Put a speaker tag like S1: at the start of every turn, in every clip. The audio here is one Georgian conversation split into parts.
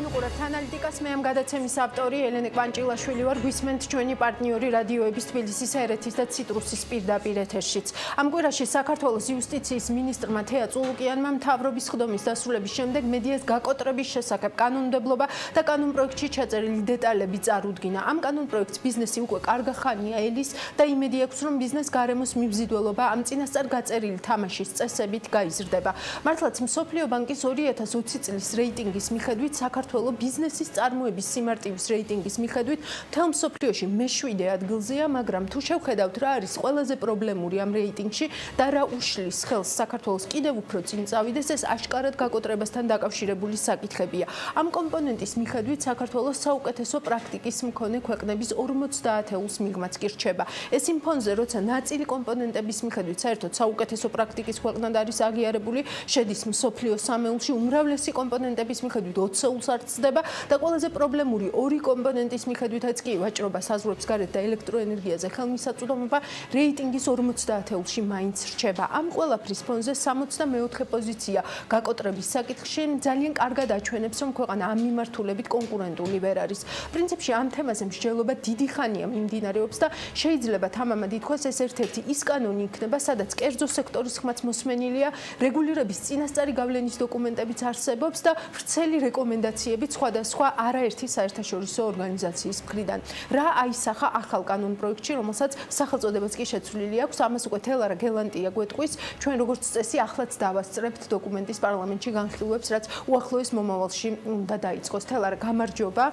S1: მოგესალმებით ანალიტიკას მე ამ გადაცემის ავტორი ელენე კვანჭილაშვილი ვარ გვისმენთ ჩვენი პარტნიორი რადიოების თბილისის ერეთის და ციტრუსის პირდაპირ ეთერშიც. Ამ კვირაში საქართველოს იუსტიციის მინისტრმა თეა წულუკიანმა მთავრობის ხდომის დასრულების შემდეგ მედიას გაკოტრების შესახებ კანონმდებლობა და კანონპროექტში ჩაწერილი დეტალები წარუდგინა. Ამ კანონპროექტს ბიზნესი უკვე კარგა ხანია ელის და იმედი აქვს რომ ბიზნეს გარემოს მიბრძიდველობა ამ წინასწარ გაწერილი თამაშის წესებით გაიზრდება. მართლაც მსოფლიო ბანკის 2020 წლის რეიტინგის მიხედვით საქართველოს ბიზნესის წარმოების სიმარტივის რეიტინგის მიხედვით მთელ მსოფლიოში მე-7 ადგილზეა, მაგრამ თუ შევხედავთ რა არის ყველაზე პრობლემური ამ რეიტინგში და რა უშლის ხელს საქართველოს კიდევ უფრო წინ წავიდეს, ეს აშკარად გაკოტრებასთან დაკავშირებული საკითხებია. Ამ კომპონენტის მიხედვით საქართველოს საუკეთესო პრაქტიკის მქონე ქვეყნების 50-ს მიღმაც კი რჩება. ეს იმ ფონზე, როცა ნაწილი კომპონენტების მიხედვით საერთოდ საუკეთესო პრაქტიკის ქვეყნად არის აღიარებული, შედის მსოფლიო სამეულში უმრავლესი კომპონენტების მიხედვით 20-ს არწდება და ყველაზე პრობლემური ორი კომპონენტის მიხედვითაც კი ვაჭრობა, საზღვრებს გარეთ და ელექტროენერგიაზე ხელმისაწვდომობა რეიტინგის 50-ში მაინც რჩება. Ამ ყველაფრის ფონზე 64 პოზიცია გაკოტრების საკითხში ძალიან კარგად აჩვენებს, რომ ქვეყანა ამ მიმართულებით კონკურენტული ვერ არის. პრინციპში ამ თემაზე მსჯელობა დიდი ხანია მიმდინარეობს და შეიძლება თამამად ითქვას, ეს ერთ-ერთი ის კანონი იქნება, სადაც კერძო სექტორის ხმაც მოსმენილია, რეგულირების წინასწარი გავლენის დოკუმენტებიც არსებობს და ვრცელი რეკომენდაციებიც სხვადასხვა არაერთი საერთაშორისო ორგანიზაციის მხრიდან. Რა აისახა ახალ კანონპროექტში, რომელსაც სახელწოდებაც კი შეცვლილი აქვს, ამას უკვე თელარა გელანტია გვეტყვის. ჩვენ როგორც წესი ახლაც დავასწრებთ დოკუმენტის პარლამენტში განხილვებს, რაც უახლოეს მომავალში უნდა დაიწყოს. თელარა, გამარჯობა.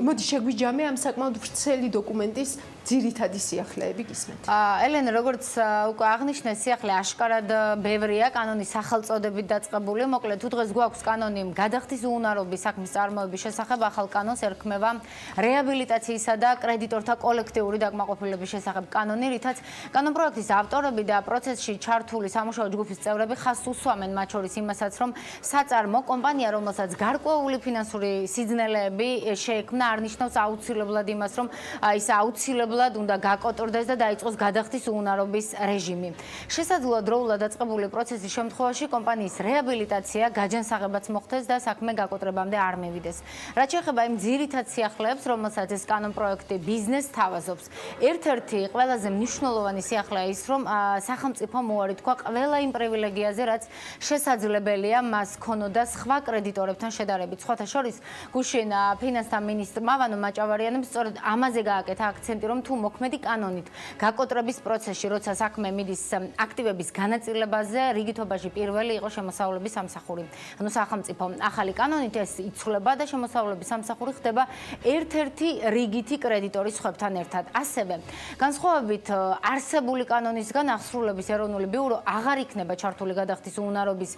S1: მოდი შეგვიჯამე ამ საკმაოდ ვრცელი დოკუმენტის ძირითადი სიახლეები გისმენთ.
S2: ელენე, როგორც უკვე აღნიშნეთ, სიახლე აშკარად ბევრია, კანონის სახელწოდებით დაწყებული. მოკლედ, თუ დღეს გვაქვს კანონი გადახდის უუნარობის საქმის წარმოების შესახებ, ახალ კანონს ერქმევა რეაბილიტაციისა და კრედიტორთა კოლექტიური დაკმაყოფილების შესახებ კანონი, რითაც კანონპროექტის ავტორები და პროცესში ჩართული სამუშაო ჯგუფის წევრები ხაზს უსვამენ მათ შორის იმასაც, რომ საწარმო კომპანია, რომელსაც გარკვეული ფინანსური სიძნელეები შეექმნა, არ ნიშნავს აუცილებლად იმას, რომ ის აუცილებლად უნდა გაკოტრდეს და დაიწყოს გადახდის უუნარობის რეჟიმი. შესაძლოა დროულად დაწყებული პროცესის შემთხვევაში კომპანიის რეაბილიტაცია გაჯანსაღებაც მოხდეს და საქმე გაკოტრებამდე არ მევიდეს. რაც შეეხება იმ ძირითად სიახლეებს, რომელსაც ეს კანონპროექტი ბიზნესს თავაზობს, ერთ-ერთი ყველაზე მნიშვნელოვანი სიახლეა ის, რომ სახელმწიფომ უარი თქვა ყველა იმ პრივილეგიაზე, რაც შესაძლებელია მას ქონოდა სხვა კრედიტორებთან შედარებით. სხვათა შორის, გუშინ ფინანსთა მინისტრმა ვანო მაჭავარიანემ სწორედ ამაზე გააკეთა აქცენტი, რომ თუ მოქმედი კანონით გაკოტრების პროცესში, როცა საქმე მიდის აქტივების განაწილებაზე, რიგითობაში პირველი იყო შემოსავლების სამსახური. ანუ სახელმწიფო ახალი კანონით ეს იცვლება და შემოსავლების სამსახური ხდება ერთ-ერთი რიგითი კრედიტორის სხვებთან ერთად. ასევე, განსხვავებით არსებული კანონისგან, აღსრულების ეროვნული ბიურო აღარ იქნება ჩართული გადახდის უუნარობის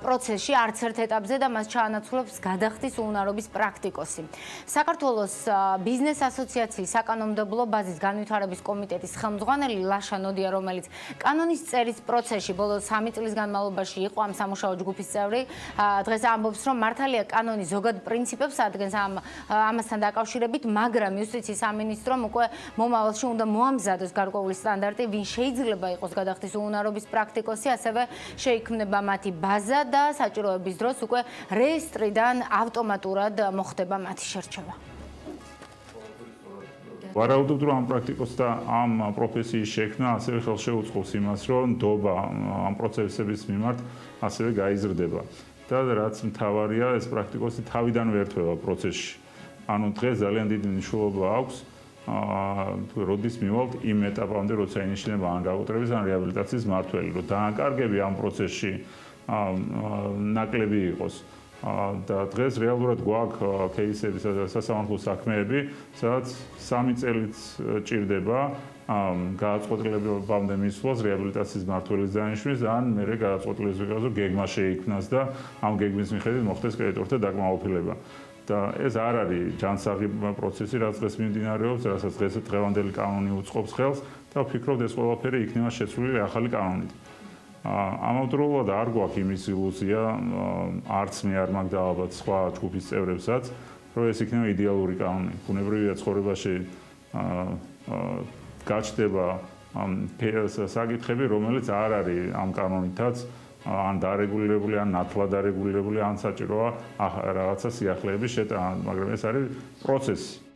S2: პროცესში არც ერთ ეტაპზე და მას ჩაანაცვლებს გადახდის უუნარობის პრაქტიკოსი. საქართველოს ბიზნეს ასოციაციის საკანონმდებლო ბაზის განვითარების კომიტეტის ხელმძღვანელი ლაშა ნოდია, რომელიც კანონის წერის პროცესში ბოლო 3 წლის განმავლობაში იყო ამ სამუშაო ჯგუფის წევრი, დღეს ამბობს, რომ მართალია კანონი ზოგად პრინციპებს ადგენს ამასთან დაკავშირებით, მაგრამ იუსტიციის სამინისტრომ უკვე მომავალში უნდა მოამზადოს გარკვეული სტანდარტი, ვინ შეიძლება იყოს გადახდის უუნარობის პრაქტიკოსი, ასევე შეიქმნება მათი ბაზა და საჭიროების დროს უკვე რეესტრიდან ავტომატურად მოხდება მათი შერჩევა.
S3: ვარაუდობთ, რომ ამ პრაქტიკოს და ამ პროფესიის შექმნა ასევე ხელშეუწყობს იმას, რომ ნდობა ამ პროცესების მიმართ ასევე გაიზრდება. და რაც მთავარია, ეს პრაქტიკოსი თავიდანვე ერთვება პროცესში. ანუ დღეს ძალიან დიდი მნიშვნელობა აქვს, როდის მივალთ იმ ეტაპამდე, როცა ინიშნება ან გაკოტრების, ან რეაბილიტაციის მმართველი, რომ დაანკარგები ამ პროცესში ნაკლები იყოს. და დღეს რეალურად გვაქვს кейსები, სასამართლო საქმეები, სადაც 3 წელიც ჭირდება გადაწყვეტილებამდე მისვლას რეაბილიტაციის მმართველის დანიშვნის, ან მერე გადაწყვეტილების ვიღაცო გეგმა შეიქმნას და ამ გეგმის მიხედვით მოხდეს კრედიტორთა დაკმაყოფილება. და ეს არ არის ჯანსაღი პროცესი, რაც დღეს მიმდინარეობს, რასაც დღევანდელი კანონი უწყობს ხელს და ვფიქრობ, ეს ყველაფერი იქნება შეცვლილი ახალი კანონით. ამავდროულად არ გვაქვს იმის ილუზია, არც მე არ მაქვს და ალბათ სხვა ჯგუფის წევრებსაც, რომ ეს იქნება იდეალური კანონი. ბუნებრივია ცხოვრებაში გაჩნდება საკითხები, რომელიც არ არის ამ კანონითაც ან დარეგულირებული, ან ნათლად დარეგულირებული, ან საჭიროა რაღაცა სიახლეების შეტანა, მაგრამ ეს არის პროცესი.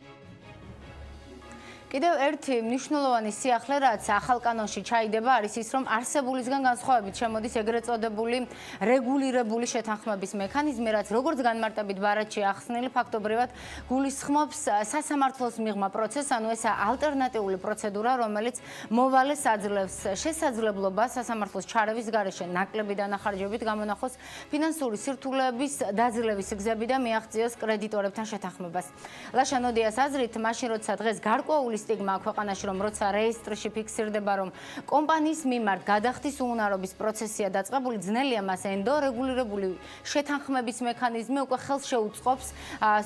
S2: კიდევ ერთი მნიშვნელოვანი სიახლე, რაც ახალ კანონში ჩაიდება, არის ის, რომ არსებულისგან განსხვავებით შემოდის ეგრეთ წოდებული რეგულირებული შეთანხმების მექანიზმი, რაც როგორც განმარტებით ბარათში ახსნილი, ფაქტობრივად გულისხმობს სასამართლოს მიღმა პროცესს, ანუ ეს ალტერნატიული პროცედურა, რომელიც მოვალეს აძლევს შესაძლებლობას სასამართლოს ჩარევის გარეშე ნაკლები დანახარჯებით გამონახოს ფინანსური სირთულეების დაძლევის გზები და მიაღწიოს კრედიტორებთან შეთანხმებას. ლაშა ნოდიას აზრით, მაშინ როცა დღეს გარკვეული სტიგმა ქვეყანაში, რომ როცა რეესტრში ფიქსირდება, რომ კომპანიის მიმართ გადახდის უუნარობის პროცესია დაწყებული, ძნელია მას ენდორეგულირებული შეთანხმების მექანიზმი უკვე ხელს შეუწყობს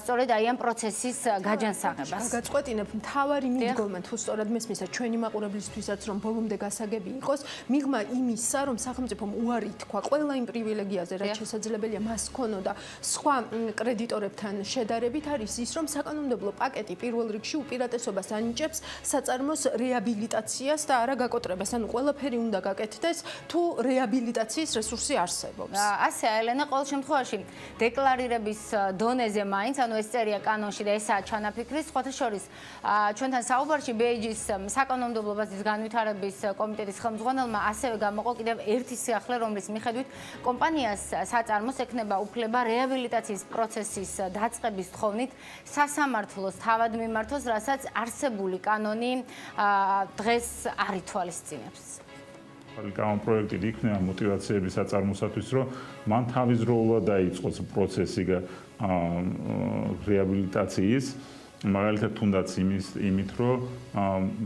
S2: სწორედ აი ამ პროცესის გაჯანსაღებას.
S1: გაწყვეტინებ მთავარი მიდგომა თუ სწორად მესმისად ჩვენი მაყურებლისთვისაც რომ ბოლომდე გასაგები იყოს, მიღმა იმისა, რომ სახელმწიფომ უარი თქვა ყველა იმ პრივილეგიაზე, რაც შესაძლებელია მას ქონოდა სხვა კრედიტორებთან შედარებით, არის ის, რომ საკანონმდებლო პაკეტი პირველ რიგში უპირატესობას ანიჭებს საწარმოს რეაბილიტაციას და არა გაკოტრებას. ანუ ყველაფერი უნდა გაკეთდეს თუ რეაბილიტაციის რესურსი არსებობს.
S2: ასე ელენა, ყოველ შემთხვევაში დეკლარირების დონეზე მაინც, ანუ ეს წერია კანონში და ესაა ჩანაფიქრი, სხვათა შორის ჩვენთან საუბარში BAG-ის საკანონმდებლო ბაზის განვითარების კომიტეტის ხელმძღვანელმა ასევე გამოყო კიდევ ერთი სიახლე, რომლის მიხედვით კომპანიას საწარმოს ექნება უფლება რეაბილიტაციის პროცესის დაწყების თხოვნით სასამართლოს თავად მიმართოს, რასაც არსებული კანონი დღეს არ ითვალისწინებს.
S3: კანონპროექტი იქნება мотивაციების საწარმოსათვის, რომ მან თავისდროულად დაიწყოს პროცესი რეაბილიტაციის, მაგალითად თუნდაც იმით, რომ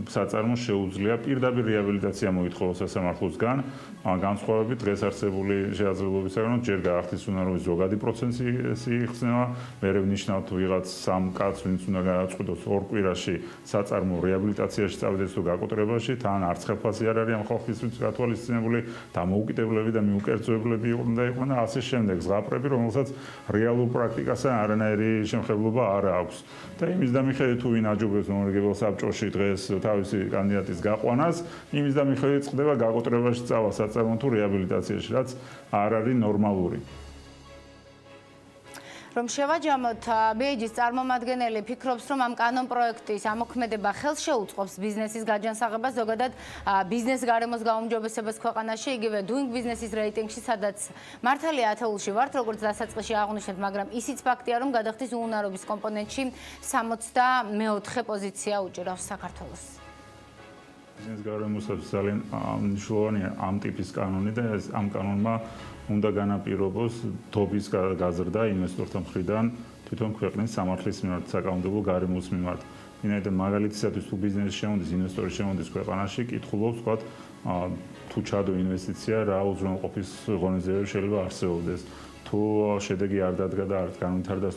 S3: საწარმო შეუძლია პირდაპირ რეაბილიტაცია მოითხოვოს სასამართლოსგან, განსხვავებით დღეს არსებული შესაძლებლობისაგან, ჯერ გაახდის უნარობის ზოგადი პროცესი იხსნება, მერე ვნიშნავთ ვიღაც სამ კაცს, ვინც უნდა გადაწყვიტოს 2 კვირაში საწარმო რეაბილიტაციაში წავიდეს თუ გაკოტრებაში, თან არც ხელფასი არ არის ამ ხალხისთვის გათვალისწინებული, დამოუკიდებლები და მიუკერძოებლები უნდა იყვნენ და ასე შემდეგ ზღაპრები, რომელსაც რეალურ პრაქტიკასთან არანაირი შემხებლობა არ აქვს. და იმის და მიხედვით თუ ვინ აჯობებს მომრიგებელ საბჭოში დღეს თავისი კანდიდატის გაყვანას, იმის და მიხედვით ხდება გაკოტრებაში წავა საწარმო თუ რეაბილიტაციაში, რაც არ არის ნორმალური.
S2: რომ შევაჯამოთ, BAG-ის წარმომადგენელი ფიქრობს, რომ ამ კანონპროექტის ამოქმედება ხელს შეუწყობს ბიზნესის გაჯანსაღებას, ზოგადად ბიზნეს გარემოს გაუმჯობესებას ქვეყანაში, იგივე Doing Business-ის რეიტინგში, სადაც მართალია ათეულში ვართ, როგორც დასაწყისში აღვნიშნეთ, მაგრამ ისიც ფაქტია, რომ გადახდის უუნარობის კომპონენტში 64 პოზიცია უჭირავს საქართველოს.
S3: ბიზნეს გარემოსაც ძალიან მნიშვნელოვანია ამ ტიპის კანონი და ამ კანონმა უნდა განაპირობოს დობის გაზრდა ინვესტორთა მხრიდან თვითონ ქვეყნის სამართლის მიმართ, საკანონმდებლო გარემოს მიმართ. ვინაიდან მაგალითისათვის თუ ბიზნესი შემოდის, ინვესტორი შემოდის ქვეყანაში, კითხულობს ვთქვათ, თუ ჩადო ინვესტიცია, რა უზრუნველყოფის ღონისძიებები შეიძლება არსებობდეს. თუ შედეგი არ დადგა და არ განვითარდა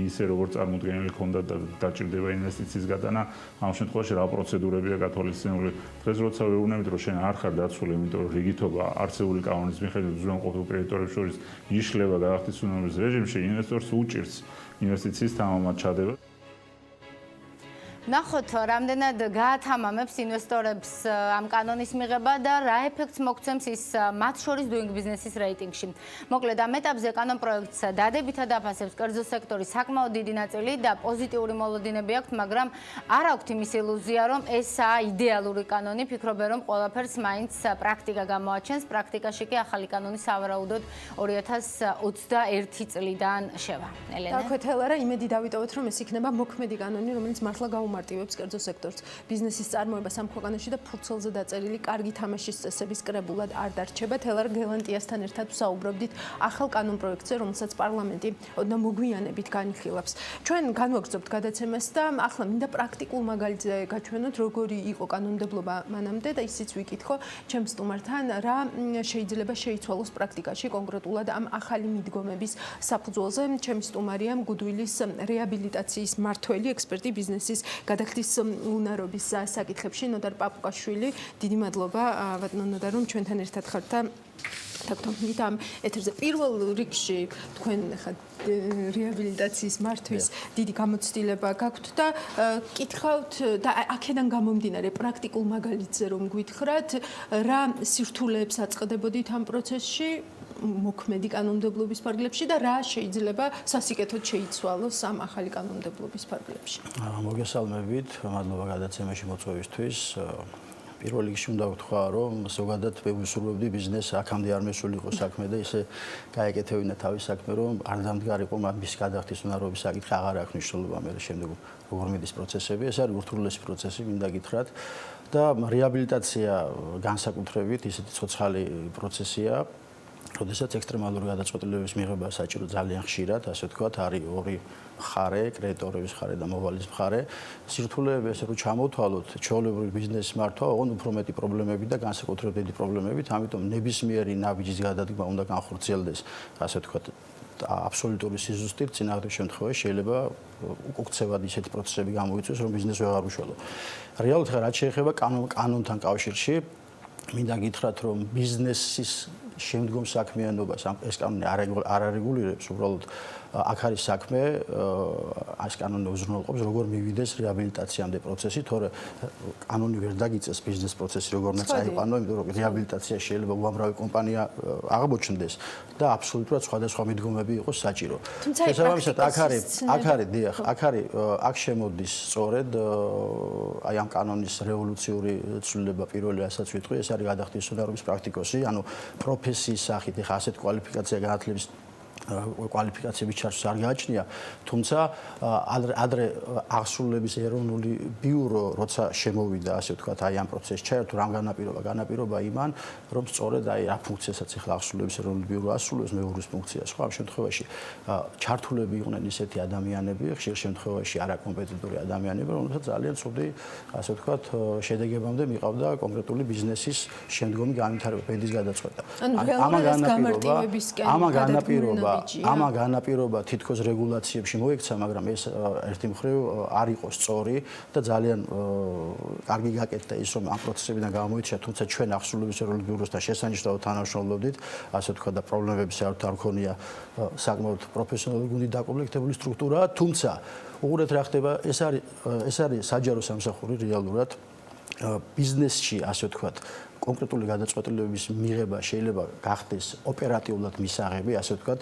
S3: ისე როგორც წარმოდგენილი ჰქონდა და დაჭირდება ინვესტიციის გატანა, ამ შემთხვევაში რა პროცედურებია გათვალისწინებული. დღეს როცა ვეუბნებით, რომ შენ არ ხარ დაცული, იმიტომ რომ რიგითობა არსებული კანონის მიხედვით უზრუნველყოფილ კრედიტორებს შორის იშლება გადახდის უნარობის რეჟიმში, ინვესტორს უჭირს ინვესტიციის თამამად ჩადება.
S2: ნახოთ, რამდენად გაათამამებს ინვესტორებს ამ კანონის მიღება და რა ეფექტს მოგცემს ის მათ შორის Doing Business-ის რეიტინგში. მოკლედ, ამ ეტაპზე კანონპროექტს დადებითად აფასებს კერძო სექტორის საკმაოდ დიდი ნაწილი და პოზიტიური მოლოდინები აქვთ, მაგრამ არ აქვთ იმის ილუზია, რომ ესაა იდეალური კანონი, ფიქრობენ, რომ ყველაფერს მაინც პრაქტიკა გამოაჩენს. პრაქტიკაში კი ახალი კანონი სავარაუდოდ 2021 წლიდან შევა. ელენე.
S1: დაქვეთ ელარა, იმედი დავიტოვეთ, რომ ეს იქნება მოქმედი კანონი, რომელიც მართლა მარტივებს კერძო სექტორს, ბიზნესის წარმოებას ამ ქვეყანაში და ფურცელზე დაწერილი კარგი თამაშის წესების კრებულად არ დარჩება. თელარ გელანტიასთან ერთად ვსაუბრობდით ახალ კანონპროექტზე, რომელსაც პარლამენტი ოდნავ მოგვიანებით განიხილავს. ჩვენ განვაგრძობთ გადაცემას და ახლა მინდა პრაქტიკულ მაგალითზე გაჩვენოთ, როგორი იყო კანონმდებლობა მანამდე და ისიც ვიკითხო ჩემს სტუმართან, რა შეიძლება შეიცვალოს პრაქტიკაში კონკრეტულად ამ ახალი მიდგომების საფუძველზე. ჩემი სტუმარია გუდვილის რეაბილიტაციის მმართველი ექსპერტი ბიზნესის გადახდის უნარობის საკითხებში ნოდარ პაპუკაშვილი. დიდი მადლობა ბატონო ნოდარ, რომ ჩვენთან ერთად ხართ და თქო, მითამ ეთერზე პირველ რიგში თქვენ ხა რეაბილიტაციის მართვის დიდი გამოცდილება გაქვთ და კითხავთ და აქედან გამომდინარე პრაქტიკულ მაგალითზე რომ გვითხრათ, რა სირთულეებს აწყდებოდით ამ პროცესში მოქმედი კანონმდებლობის ფარგლებში და რა შეიძლება სასიკეთოდ შეიცვალოს ამ ახალი კანონმდებლობის ფარგლებში.
S4: მოგესალმებით, მადლობა გადაცემაში მოწვევისთვის. პირველ რიგში უნდა ვთქვა, რომ ზოგადად ვუსურვებდი ბიზნესს აქამდე არ მესულიყო საქმე და ისე გაეკეთებინა თავის საქმე, რომ არ დამდგარიყო მის გადახდის უნარობის საკითხი აღარ აქვს მნიშვნელობა მე შემდეგ როგორ მიდის პროცესები. ეს არის ურთულესი პროცესი, მინდა გითხრათ და რეაბილიტაცია განსაკუთრებით ისეთი ცოცხალი პროცესია. როდესაც ექსტრემალური გადაწყვეტილებების მიღება საჭირო ძალიან ხშირად, ასე ვთქვათ, არის ორი მხარე, კრედიტორების მხარე და მოვალის მხარე. სირთულეები ესე რომ ჩამოვთვალოთ, ჩვეულებრივ ბიზნესის მართვა, ოღონდ უფრო მეტი პრობლემები და განსაკუთრებით დიდი პრობლემებით, ამიტომ ნებისმიერი ნაბიჯის გადადგმა უნდა განხორციელდეს, ასე ვთქვათ, აბსოლუტური სიზუსტით, წინააღმდეგ შემთხვევაში შეიძლება უკუქცევად ისეთი პროცესები გამოიწვიოს, რომ ბიზნესი ვეღარ უშველო. რეალურად რაც შეეხება კანონთან კავშირში, მინდა გითხრათ, რომ ბიზნესის შემდგომ საქმიანობას ეს კანონი არ არეგულირებს, უბრალოდ აქ არის საქმე, ეს კანონი უზრუნველყოფს, როგორ მივიდეს რეაბილიტაციამდე პროცესი, თორე კანონი ვერ დაგიწეს ბიზნეს პროცესი როგორ უნდა წაიყვანო, იმიტომ რომ რეაბილიტაცია შეიძლება უამრავი კომპანია აღმოჩნდეს და აბსოლუტურად სხვადასხვა მიდგომები იყოს საჭირო. შესაბამისად, აქ შემოდის სწორედ აი ამ კანონის რევოლუციური ცვლილება პირველი რასაც ვიტყვი, ეს არის გადახდის უნარობის პრაქტიკოსი, ანუ პროფესიის სახით, ეხლა ასეთ კვალიფიკაცია განათლების კვალიფიკაციების ჩარჩოს არ გააჩნია, თუმცა ადრე აღსრულების ეროვნული ბიურო როცა შემოვიდა, ასე ვთქვათ, აი ამ პროცესში ჩაერთო, რამ განაპირობა იმან, რომ სწორედ აი რა ფუნქციასაც ეხლა აღსრულების ეროვნული ბიურო ასრულებს, მეუღლის ფუნქციას, ხო, ამ შემთხვევაში ჩართულები იყვნენ ისეთი ადამიანები, ხშირ შემთხვევაში არაკომპეტენტური ადამიანები, რომელსაც ძალიან ცუდი, ასე ვთქვათ, შედეგებამდე მიყავდა კონკრეტული ბიზნესის შემდგომი განვითარება, ბედის გადაწყვეტა. ამან განაპირობა თითქოს რეგულაციებში მოექცა, მაგრამ ეს ერთი მხრივ არ იყო სწორი და ძალიან კარგი გაკეთდა ის, რომ ამ პროცესებიდან გამოიჩინა, თუმცა ჩვენ აღსრულების ეროვნულ ბიუროსთან შესანიშნავად თანამშრომლობდით, ასე ვთქვათ და პრობლემები საერთოდ არ მქონია, საკმაოდ პროფესიონალური გუნდით დაკომპლექტებული სტრუქტურაა, თუმცა უყურეთ რა ხდება, ეს არის საჯარო სამსახური რეალურად ბიზნესში, ასე ვთქვათ, კონკრეტული გადაწყვეტილებების მიღება შეიძლება გახდეს ოპერატიულად მისაღები, ასე ვთქვათ,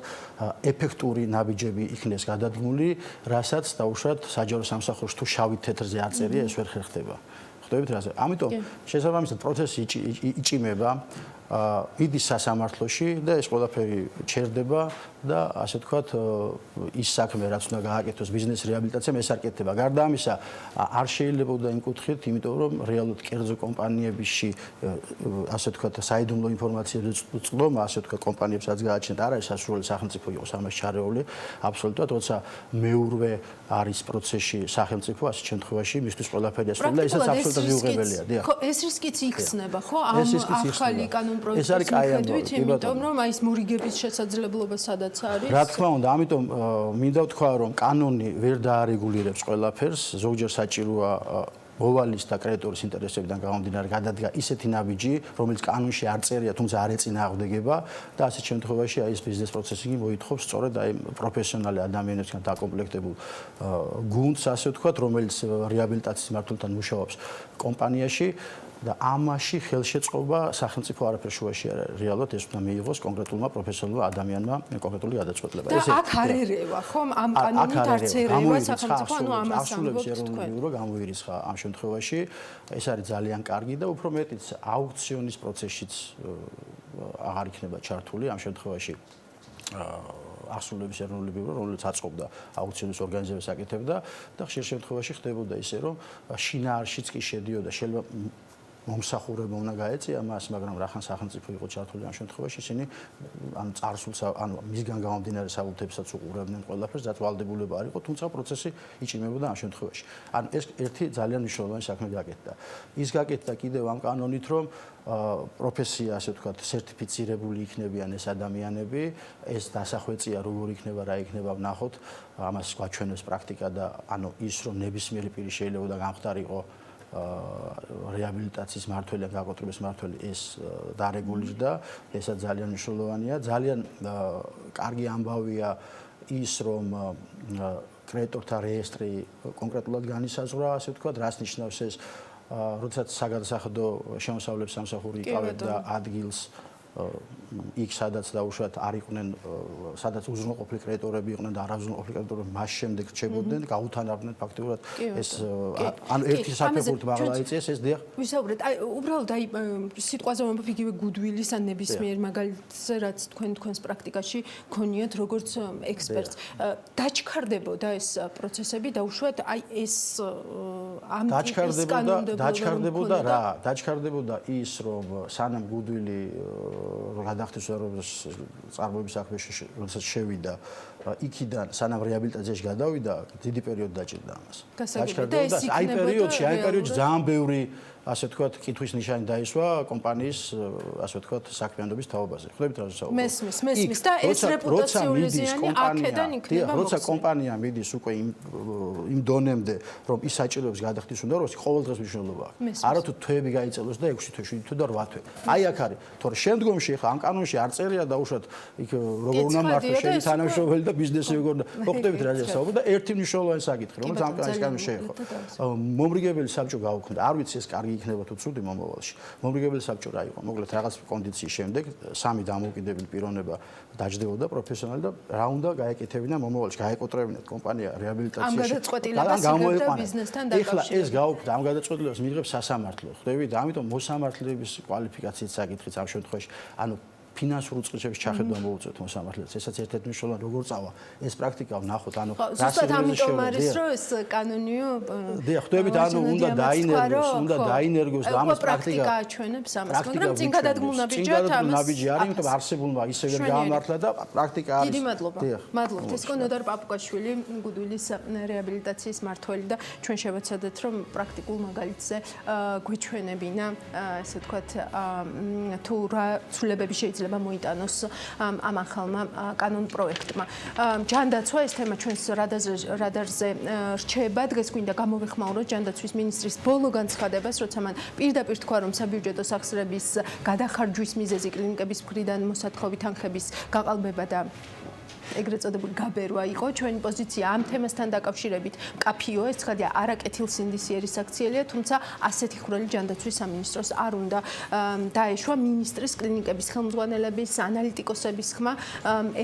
S4: ეფექტური ნაბიჯები იქნეს გადადგმული, რასაც დაუშვათ საჯარო სამსახურში თუ შავი თეთრზე არ წერია, ეს ვერ ხერხდება. ხვდებით რა? ამიტომ შესაბამისად პროცესი იჭიმება, მიდის სასამართლოში და ეს ყველაფერი ჩერდება და ასე ვთქვათ, ის საქმე რაც უნდა გააკეთოს ბიზნეს რეაბილიტაციამ ეს არ კეთდება. გარდა ამისა, არ შეიძლება უნდა იმ კუთხით, იმიტომ რომ რეალურად კერძო კომპანიებში ასე ვთქვათ, საიდუმლო ინფორმაციების წყლობა, ასე ვთქვათ, კომპანიებსაც გააჩნიათ, არ არის სასურველი სახელმწიფო იყოს ამას ჩარეული, აბსოლუტურად, როცა მეურვე არის პროცესში სახელმწიფო, ასეთ შემთხვევაში მისთვის ყველაფერი ასრულა, ისაც აბსოლუტურად მიუღებელია, დიახ.
S1: ხო, ეს რისკიც იქცნება, ხო? ამ ახალი კანონპროექტის მიხედვით, იმიტომ რომ აი ეს მორიგების შესაძლებლობა სადაც არის.
S4: რა თქმა უნდა, ამიტომ მინდა ვთქვა, რომ კანონი ვერ დაარეგულირებს ყველაფერს, ზოგჯერ საჭიროა მოვალის და კრედიტორის ინტერესებიდან გამომდინარე გადადგა ისეთი ნაბიჯი, რომელიც კანონში არ წერია, თუმცა არ ეწინააღმდეგება და ასეთ შემთხვევაში აი ეს ბიზნეს პროცესი მოითხოვს სწორედ აი პროფესიონალი ადამიანებისგან დაკომპლექტებულ გუნდს, ასე ვთქვათ, რომელიც რეაბილიტაციის მმართველთან მუშაობს კომპანიაში და ამაში ხელშეწყობა სახელმწიფო არაფერ შუაში არ არის. რეალურად ეს უნდა მიიღოს კონკრეტულმა პროფესიონალურმა ადამიანმა კონკრეტული გადაწყვეტილება.
S1: და აქ არ ერევა, ხომ? ამ კანონით არც ერევა სახელმწიფო, ანუ ამას ამბობთ თქვენ.
S4: გამოირიცხა ამ შემთხვევაში, ეს არის ძალიან კარგი და უფრო მეტიც აუქციონის პროცესშიც აღარ იქნება ჩართული ამ შემთხვევაში. აღსრულების ეროვნული ბიურო, რომელიც აწყობდა აუქციონის ორგანიზებას აკეთებდა და ხშირ შემთხვევაში ხდებოდა ისე, რომ შინაარშიც კი შედიოდა, შეიძლება მომსახურება უნდა გაეწია მას, მაგრამ რახან სახელმწიფო იყო ჩართული ამ შემთხვევაში, ისინი ანუ წარსულს, ანუ მისგან გამომდინარე საბუთებსაც უყურებდნენ ყველაფერს, რაც ვალდებულება არ იყო, თუმცა პროცესი იჭიმებოდა ამ შემთხვევაში. ანუ ეს ერთი ძალიან მნიშვნელოვანი საქმე გაკეთდა. ის გაკეთდა კიდევ ამ კანონით, რომ პროფესია, ასე ვთქვათ, სერტიფიცირებული იქნებიან ეს ადამიანები, ეს დასახვეწია როგორ იქნება, რა იქნება, ვნახოთ, ამას გვაჩვენებს პრაქტიკა და ანუ ის, რომ ნებისმიერი პირი შეიძლება და გამხდარიყო რეაბილიტაციის მმართველი, გაკოტრების მმართველი ეს დარეგულირდა, ესაც ძალიან მნიშვნელოვანია. ძალიან კარგი ამბავია ის, რომ კრედიტორთა რეესტრი კონკრეტულად განისაზღვრა, ასე ვთქვათ, რას ნიშნავს ეს, როდესაც საგადასახადო შემოსავლების სამსახური იკავებდა ადგილს იქ სადაც დაუშვათ არ იყვნენ, სადაც უზრუნველყოფილი კრედიტორები იყვნენ და არაუზრუნველყოფილი კრედიტორები მას შემდეგ რჩებოდნენ, გაუთანაბრდნენ ფაქტობრივად ეს ანუ ერთი საფეხურით მაღლა იწეს ეს დიახ.
S1: ვისაუბრეთ, აი უბრალოდ აი სიტყვაზე ვამბობ იგივე გუდვილის ან ნებისმიერ მაგალითზე რაც თქვენს პრაქტიკაში გქონიათ როგორც ექსპერტს. დაჩქარდებოდა ეს პროცესები დაუშვათ აი ეს ამ ტიპის
S4: დაჩქარდებოდა რა? დაჩქარდებოდა ის რომ სანამ გუდვილი გადახდის წარმოების საქმეში როდესაც შევიდა იქიდან სანამ რეაბილიტაციაში გადავიდა დიდი პერიოდი დაჭირდა ამას.
S1: გაჩქარდებოდა
S4: აი პერიოდში ძალიან ბევრი ასე ვთქვათ კითხვის ნიშანი დაისვა კომპანიის ასე ვთქვათ საქმიანობის თაობაზე. ხვდებით რა ვსაუბრობ?
S1: მესმის და ეს რეპუტაციული ზიანი აქედან იქნება მოხსნილი.
S4: როცა კომპანია მიდის უკვე იმ დონემდე რომ ის საჭიროებს გადახდის უნდა რომ ყოველდღეს მნიშვნელობა აქვს. არათუ თვეები გაიწელოს და 6 თვე, 7 თვე და 8 თვე. აი აქ არის. თორე შემდგომში ხა ამ კანონში არ წერია დაუშვათ იქ როგორ უნდა მართოს შენი თანამშრომელი და ბიზნესი როგორ და ხვდებით რა ვსაუბრობ და ერთი მნიშვნელოვანი საკითხი რომელიც ამ კანონში შეეხო. მომრიგებელი საბჭო გაუქმდა. არ ვიცი ეს კარგი იქნება თუ ცუდი მომავალში. მომრიგებელი საბჭო რა იყო? მოკლედ რაღაც კონდიციის შემდეგ სამი დამოუკიდებელი პიროვნება დაჯდებოდა პროფესიონალი და რა უნდა გაეკეთებინა მომავალში, გაეკოტრებინათ კომპანია რეაბილიტაციაში.
S1: ამ გადაწყვეტილებას იღებდა ბიზნესთან დაკავშირებით.
S4: ეხლა ეს გაუქმდა, ამ გადაწყვეტილებას მიიღებს სასამართლო, ხვდებით? ამიტომ მოსამართლეების კვალიფიკაციის საკითხიც ამ შემთხვევაში, ანუ ფინანსურ უწყიშების ჩახედვა მოუწევთ მოსამართლეს. ესაც ერთ-ერთი მნიშვნელოვანი როგორ წავა ეს პრაქტიკა ვნახოთ, ანუ
S1: ზუსტად ამიტომ არის რომ ეს კანონიო
S4: დიახ, ხვდებით, ანუ უნდა დაინერგოს და ამას პრაქტიკა
S1: აჩვენებს ამას, მაგრამ წინ გადადგმულ ნაბიჯად ამას
S4: ნაბიჯი არის, იმიტომ არსებულმა ისევე გაამართლა და პრაქტიკა არის.
S1: დიდი მადლობა. მადლობთ. ეს იყო ნოდარ პაპუკაშვილი, გუდვილის რეაბილიტაციის მმართველი და ჩვენ შევეცადეთ რომ პრაქტიკულ მაგალითზე გვეჩვენებინა, ესე ვთქვათ, თუ რა ცვლილებები შეიძლება მოიტანოს ამ ახალმა კანონ პროექტმა. ჯანდაცვა ეს თემა ჩვენს რადარზე რჩება. დღეს გვინდა გამოვეხმაუროთ ჯანდაცვის მინისტრის ბოლო განცხადებას, როცა მან პირდაპირ თქვა, რომ საბიუჯეტო სახსრების გადახარჯვის მიზეზი კლინიკების მხრიდან მოსათხოვი თანხების გაყალბება და ეგრეთ წოდებული გაბერვა იყო. ჩვენი პოზიცია ამ თემასთან დაკავშირებით მკაფიოა, ეს ცხადია არაკეთილსინდისიერი საქციელია, თუმცა ასეთი ხვრელი ჯანდაცვის სამინისტროს არ უნდა დაეშვა. მინისტრის კლინიკების ხელმძღვანელების, ანალიტიკოსების ხმა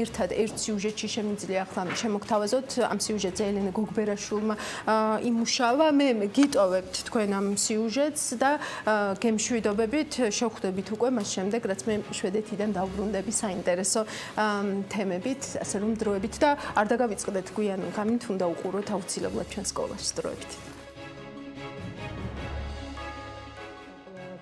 S1: ერთად ერთ სიუჟეტში შემიძლია ახლა შემოგთავაზოთ. ამ სიუჟეტზე ელენე გოგბერაშვილმა იმუშავა. მე გიტოვებთ თქვენ ამ სიუჟეტს და გემშვიდობებით შევხვდებით უკვე მას შემდეგ, რაც მე შვედეთიდან დავბრუნდები საინტერესო თემებით. ასე რომ დროებით და არ დაგავიწყდეთ გვიან გამით უნდა უყუროთ აუცილებლად ჩვენ სკოლაში დროებით.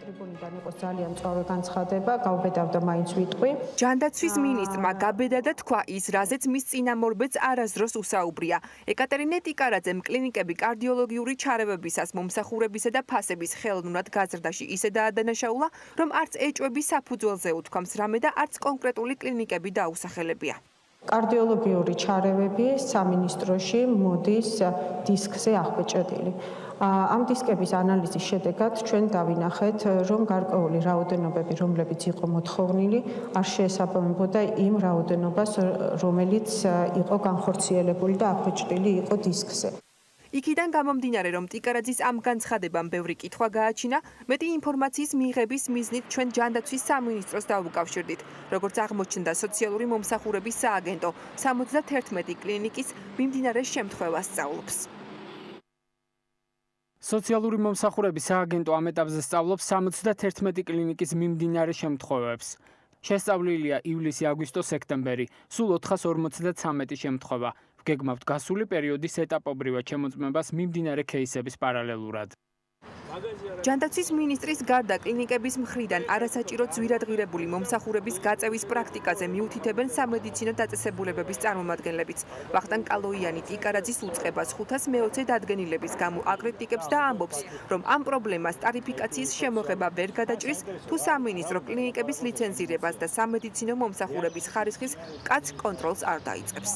S5: ტრიბუნიდან იყოს ძალიან მწვავე განცხადება, გავბედავდა მაინც ვიტყვი.
S6: ჯანდაცვის მინისტრმა გაბედა და თქვა ის, რაზეც მის წინამორბედს არასდროს უსაუბრია. ეკატერინე ტიკარაძემ კლინიკები კარდიოლოგიური ჩარევებისას მომსახურებისა და ფასების ხელოვნურად გაზრდაში ისე დაადანაშაულა, რომ არც ეჭვები საფუძველზე უთქვამს რამე და არც კონკრეტული კლინიკები დაუსახელებია.
S5: კარდიოლოგიური ჩარევები სამინისტროში მოდის დისკზე აღბეჭდილი. ამ დისკების ანალიზის შედეგად ჩვენ დავინახეთ, რომ გარკვეული რაოდენობები, რომლებიც იყო მოთხოვნილი, არ შეესაბამებოდა იმ რაოდენობას, რომელიც იყო განხორციელებული და აღბეჭდილი იყო დისკზე.
S6: იქიდან გამომდინარე, რომ ტიკარაძის ამ განცხადებამ ბევრი კითხვა გააჩინა, მეტი ინფორმაციის მიღების მიზნით ჩვენ ჯანდაცვის სამინისტროს დავუკავშირდით. როგორც აღმოჩნდა, სოციალური მომსახურების სააგენტო 71 კლინიკის მიმდინარე შემთხვევას სწავლობს.
S7: სოციალური მომსახურების სააგენტო ამ ეტაპზე სწავლობს 71 კლინიკის მიმდინარე შემთხვევებს. შესწავლილია ივლისი-აგვისტო სექტემბერი, სულ 453 შემთხვევა. გეგმავთ გასული პერიოდის ეტაპობრივად შემოწმებას მიმდინარე кейსების პარალელურად.
S6: ჯანდაცვის მინისტრის გარდა კლინიკების მხრიდან არასაჭირო ძვირადღირებული მომსახურების გაწევის პრაქტიკაზე მიუთითებენ სამედიცინო დაწესებულებების წარმომადგენლებიც. ვახტანგ კალოიანი ტიკარაძის უწყებას 520 დადგენილების გამო აკრიტიკებს და ამბობს, რომ ამ პრობლემას ტარიფიკაციის შემოღება ვერ გადაჭრის, თუ სამინისტრო კლინიკების ლიცენზირებას და სამედიცინო მომსახურების ხარისხის მკაც კონტროლს არ დაიწყებს.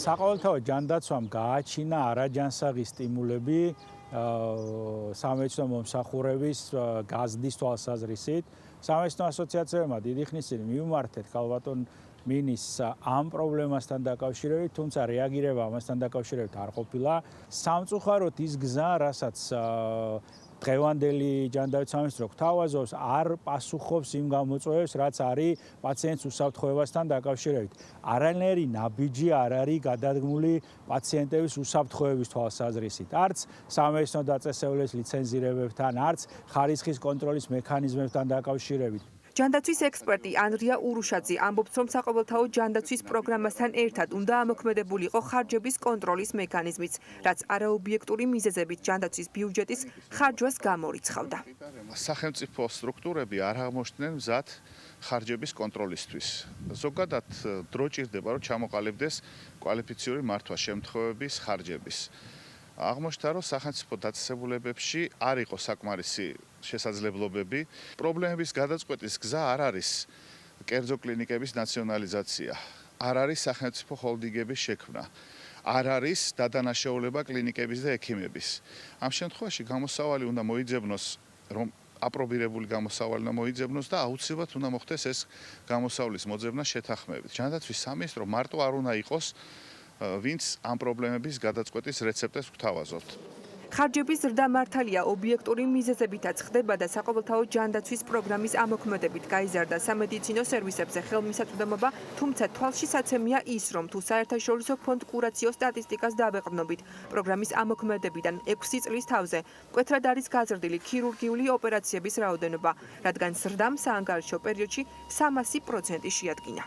S8: საყოველთაოდ ჯანდაცვამ გააჩინა არაჯანსაღი სტიმულები სამეცნიერო მომსახურების გაზრდის თვალსაზრისით. სამეცნიერო ასოციაციებმა დიდი ხნის წინ მიუმართეთ ქალბატონ მინის ამ პრობლემასთან დაკავშირებით, თუმცა რეაგირება ამასთან დაკავშირებით არ ყოფილა. სამწუხაროდ ის გზა, რასაც დღევანდელი ჯანდაცვის სამინისტრო გვთავაზობს, არ პასუხობს იმ გამოწვევებს, რაც არის პაციენტის უსაფრთხოებასთან დაკავშირებით. არანაირი ნაბიჯი არ არის გადადგმული პაციენტების უსაფრთხოების თვალსაზრისით. არც სამეცნიერო დაწესებულების ლიცენზირებებთან, არც ხარისხის კონტროლის მექანიზმებთან დაკავშირებით.
S6: ჯანდაცვის ექსპერტი ანრია ურუშაძე ამბობს, რომ საყოველთაო ჯანდაცვის პროგრამასთან ერთად უნდა ამოქმედებულიყო ხარჯების კონტროლის მექანიზმიც, რაც არაობიექტური მიზეზებით ჯანდაცვის ბიუჯეტის ხარჯვას გამორიცხავდა.
S9: სახელმწიფო სტრუქტურები არ აღმოჩნდნენ მზად ხარჯების კონტროლისთვის. ზოგადად დრო ჭირდება, რომ ჩამოყალიბდეს კვალიფიციური მართვა შემთხვევების ხარჯების. აღმოჩნდა, რომ სახელმწიფო დაწესებულებებში არ იყო საკმარისი შესაძლებლობები. პრობლემების გადაწყვეტის გზა არ არის კერძო კლინიკების ნაციონალიზაცია, არ არის სახელმწიფო ჰოლდინგების შექმნა, არ არის დადანაშაულება კლინიკების და ექიმების. ამ შემთხვევაში გამოსავალი უნდა მოიძებნოს, რომ აპრობირებული გამოსავალი უნდა მოიძებნოს და აუცილებლად უნდა მოხდეს ეს გამოსავლის მოძებნა შეთანხმებით. ჯანდაცვის სამინისტრო მარტო არ უნდა იყოს ვინც ამ პრობლემების გადაწყვეტის რეცეპტებს გვთავაზობთ.
S6: ხარჯების ზრდა მართალია ობიექტური მიზეზებითაც ხდება და საყოველთაო ჯანდაცვის პროგრამის ამოქმედებით გაიზარდა სამედიცინო სერვისებზე ხელმისაწვდომობა, თუმცა თვალშისაცემია ის, რომ თუ საერთაშორისო ფონდ კურაციო სტატისტიკას დავეყრდნობით, პროგრამის ამოქმედებიდან 6 წლის თავზე მკვეთრად არის გაზრდილი ქირურგიული ოპერაციების რაოდენობა, რადგან ზრდამ საანგარიშო პერიოდში 300% შეადგინა.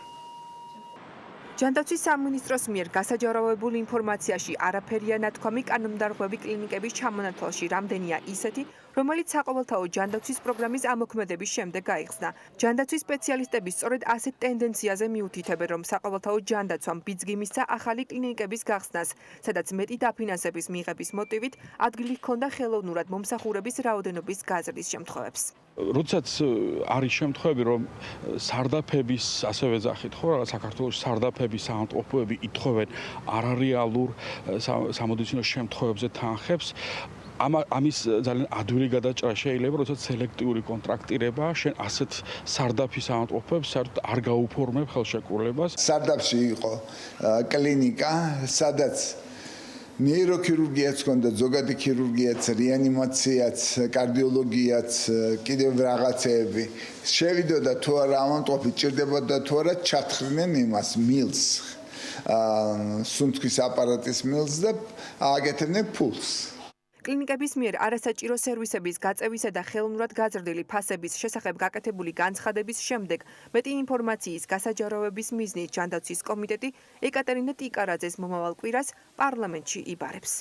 S6: ჯანდაცვის სამინისტროს მიერ გასაჯაროვებულ ინფორმაციაში არაფერია ნათქვამი კანონმდარღვევი კლინიკების ჩამონათვალში, რამდენია ისეთი, რომელიც საყოველთაო ჯანდაცვის პროგრამის ამოქმედების შემდეგ გაიხსნა. ჯანდაცვის სპეციალისტები სწორედ ასეთ ტენდენციაზე მიუთითებენ, რომ საყოველთაო ჯანდაცვამ ბიძგი მისცა ახალი კლინიკების გახსნას, სადაც მეტი დაფინანსების მიღების მოტივით ადგილი ჰქონდა ხელოვნურად მომსახურების რაოდენობის გაზრდის შემთხვევებს.
S10: როდესაც არის შემთხვევები, რომ სარდაფების, ასევე ეძახით ხო, საქართველოს სარდაფების საავადმყოფოები ითხოვენ არარეალურ სამედიცინო შემთხვევებზე თანხებს, ამის ძალიან ადვილი გადაჭრა შეიძლება, როდესაც სელექტიური კონტრაქტირება, შენ ასეთ სარდაფის საავადმყოფოებს საერთოდ არ გაუფორმებ ხელშეკრულებას.
S11: სარდაფში იყო კლინიკა, სადაც ნეიროქირურგიაც ჰქონდა, ზოგადი ქირურგიაც, რეანიმაციაც, კარდიოლოგიაც, კიდევ რაღაცეები. შევიდოდა თუ არა ავადმყოფი ჭირდებოდა თუ არა, ჩათხრნენ იმას მილს. სუნთქვის აპარატის მილს და ააკეთებდნენ ფულს.
S6: კლინიკების მიერ არასაჭირო სერვისების გაწევისა და ხელოვნურად გაზრდილი ფასების შესახებ გაკეთებული განცხადების შემდეგ მეტი ინფორმაციის გასაჯაროვების მიზნით ჯანდაცვის კომიტეტი ეკატერინე ტიკარაძეს მომავალ კვირას პარლამენტში იბარებს.